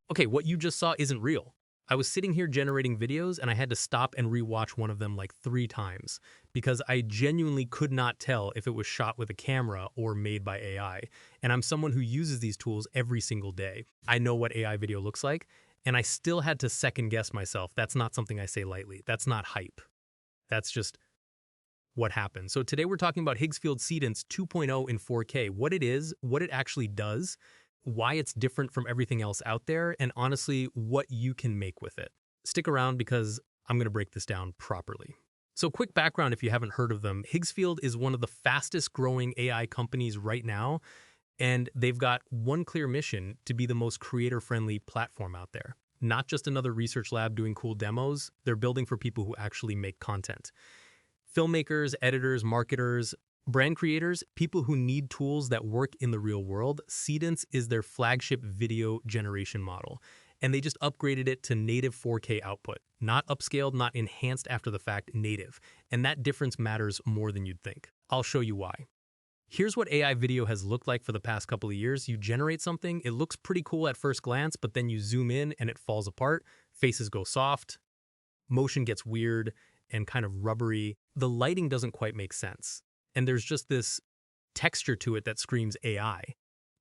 Okay, what you just saw isn't real. I was sitting here generating videos and I had to stop and rewatch one of them like 3 times because I genuinely could not tell if it was shot with a camera or made by AI. And I'm someone who uses these tools every single day. I know what AI video looks like, and I still had to second guess myself. That's not something I say lightly. That's not hype. That's just what happened. So today we're talking about Higgsfield Seedance 2.0 in 4K, what it is, what it actually does, why it's different from everything else out there, and honestly, what you can make with it. Stick around because I'm going to break this down properly. So quick background if you haven't heard of them. Higgsfield is one of the fastest growing AI companies right now, and they've got one clear mission to be the most creator-friendly platform out there. Not just another research lab doing cool demos, they're building for people who actually make content. Filmmakers, editors, marketers, brand creators, people who need tools that work in the real world, Seedance is their flagship video generation model. And they just upgraded it to native 4K output. Not upscaled, not enhanced after the fact, native. And that difference matters more than you'd think. I'll show you why. Here's what AI video has looked like for the past couple of years. You generate something, it looks pretty cool at first glance, but then you zoom in and it falls apart. Faces go soft, motion gets weird and kind of rubbery. The lighting doesn't quite make sense. And there's just this texture to it that screams AI.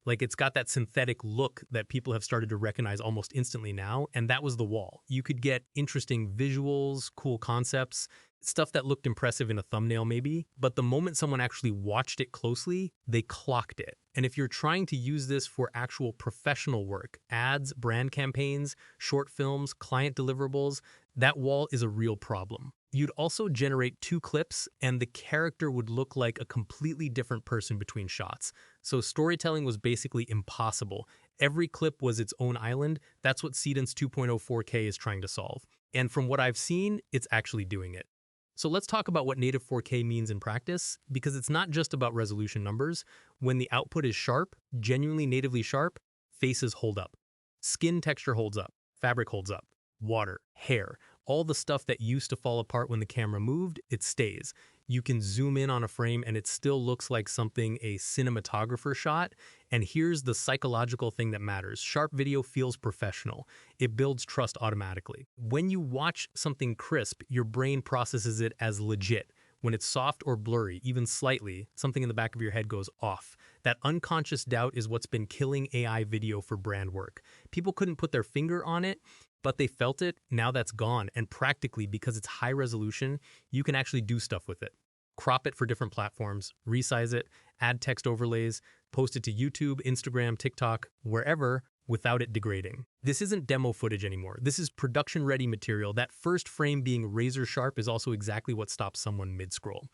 Like it's got that synthetic look that people have started to recognize almost instantly now, and that was the wall. You could get interesting visuals, cool concepts, stuff that looked impressive in a thumbnail maybe, but the moment someone actually watched it closely, they clocked it. And if you're trying to use this for actual professional work, ads, brand campaigns, short films, client deliverables, that wall is a real problem. You'd also generate 2 clips and the character would look like a completely different person between shots. So storytelling was basically impossible. Every clip was its own island. That's what Seedance 2.0 4K is trying to solve. And from what I've seen, it's actually doing it. So let's talk about what native 4K means in practice, because it's not just about resolution numbers. When the output is sharp, genuinely natively sharp, faces hold up. Skin texture holds up. Fabric holds up. Water, hair, all the stuff that used to fall apart when the camera moved, it stays. You can zoom in on a frame and it still looks like something a cinematographer shot. And here's the psychological thing that matters. Sharp video feels professional. It builds trust automatically. When you watch something crisp, your brain processes it as legit. When it's soft or blurry, even slightly, something in the back of your head goes off. That unconscious doubt is what's been killing AI video for brand work. People couldn't put their finger on it, but they felt it. Now that's gone. And practically, because it's high resolution, you can actually do stuff with it. Crop it for different platforms, resize it, add text overlays, post it to YouTube, Instagram, TikTok, wherever, without it degrading. This isn't demo footage anymore. This is production-ready material. That first frame being razor sharp is also exactly what stops someone mid-scroll.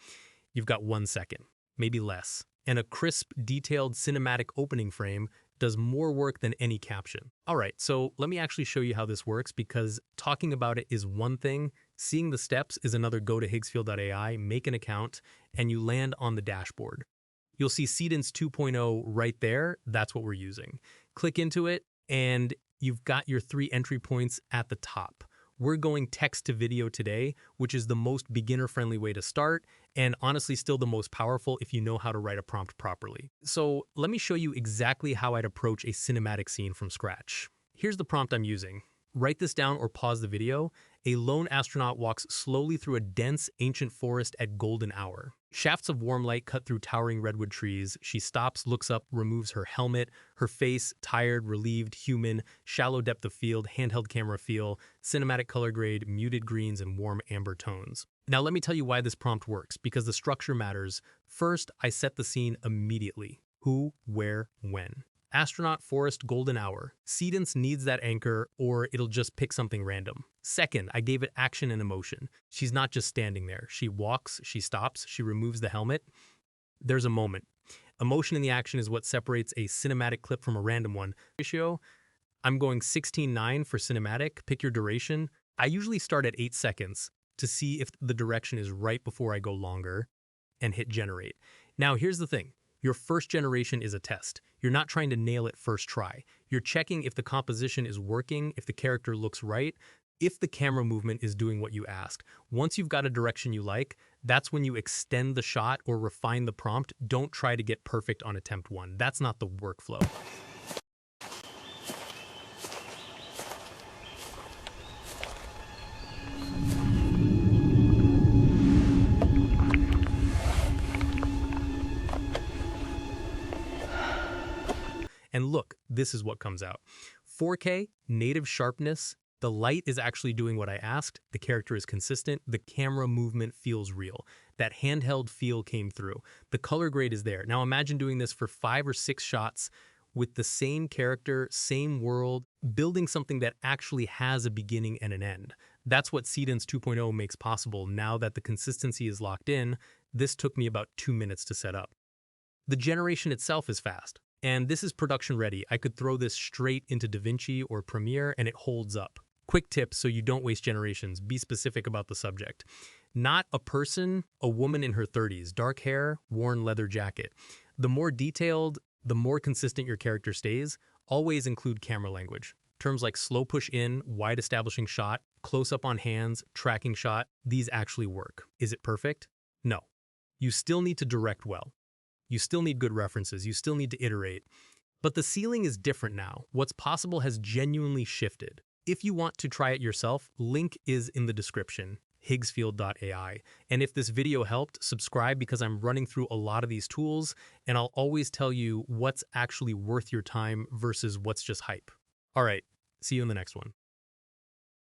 You've got 1 second, maybe less. And a crisp, detailed cinematic opening frame does more work than any caption. All right, so let me actually show you how this works, because talking about it is one thing, seeing the steps is another. Go to higgsfield.ai, make an account, and you land on the dashboard. You'll see Seedance 2.0 right there. That's what we're using. Click into it, and you've got your 3 entry points at the top. We're going text to video today, which is the most beginner-friendly way to start, and honestly still the most powerful if you know how to write a prompt properly. So let me show you exactly how I'd approach a cinematic scene from scratch. Here's the prompt I'm using. Write this down or pause the video. A lone astronaut walks slowly through a dense, ancient forest at golden hour. Shafts of warm light cut through towering redwood trees. She stops, looks up, removes her helmet. Her face, tired, relieved, human, shallow depth of field, handheld camera feel, cinematic color grade, muted greens, and warm amber tones. Now let me tell you why this prompt works, because the structure matters. First, I set the scene immediately. Who, where, when. Astronaut, forest, golden hour. Seedance needs that anchor, or it'll just pick something random. Second, I gave it action and emotion. She's not just standing there. She walks, she stops, she removes the helmet. There's a moment. Emotion in the action is what separates a cinematic clip from a random one. Ratio, I'm going 16:9 for cinematic. Pick your duration. I usually start at 8 seconds to see if the direction is right before I go longer, and hit generate. Now here's the thing. Your first generation is a test. You're not trying to nail it first try. You're checking if the composition is working, if the character looks right, if the camera movement is doing what you asked. Once you've got a direction you like, that's when you extend the shot or refine the prompt. Don't try to get perfect on attempt 1. That's not the workflow. this is what comes out. 4K, native sharpness, the light is actually doing what I asked, the character is consistent, the camera movement feels real. That handheld feel came through. The color grade is there. Now imagine doing this for 5 or 6 shots with the same character, same world, building something that actually has a beginning and an end. That's what Seedance 2.0 makes possible now that the consistency is locked in. This took me about 2 minutes to set up. The generation itself is fast, and this is production ready. I could throw this straight into DaVinci or Premiere and it holds up. Quick tip so you don't waste generations, be specific about the subject. Not a person, a woman in her 30s, dark hair, worn leather jacket. The more detailed, the more consistent your character stays. Always include camera language. Terms like slow push in, wide establishing shot, close up on hands, tracking shot, these actually work. Is it perfect? No. You still need to direct well. You still need good references. You still need to iterate. But the ceiling is different now. What's possible has genuinely shifted. If you want to try it yourself, link is in the description, Higgsfield.ai. And if this video helped, subscribe because I'm running through a lot of these tools, and I'll always tell you what's actually worth your time versus what's just hype. All right, see you in the next one.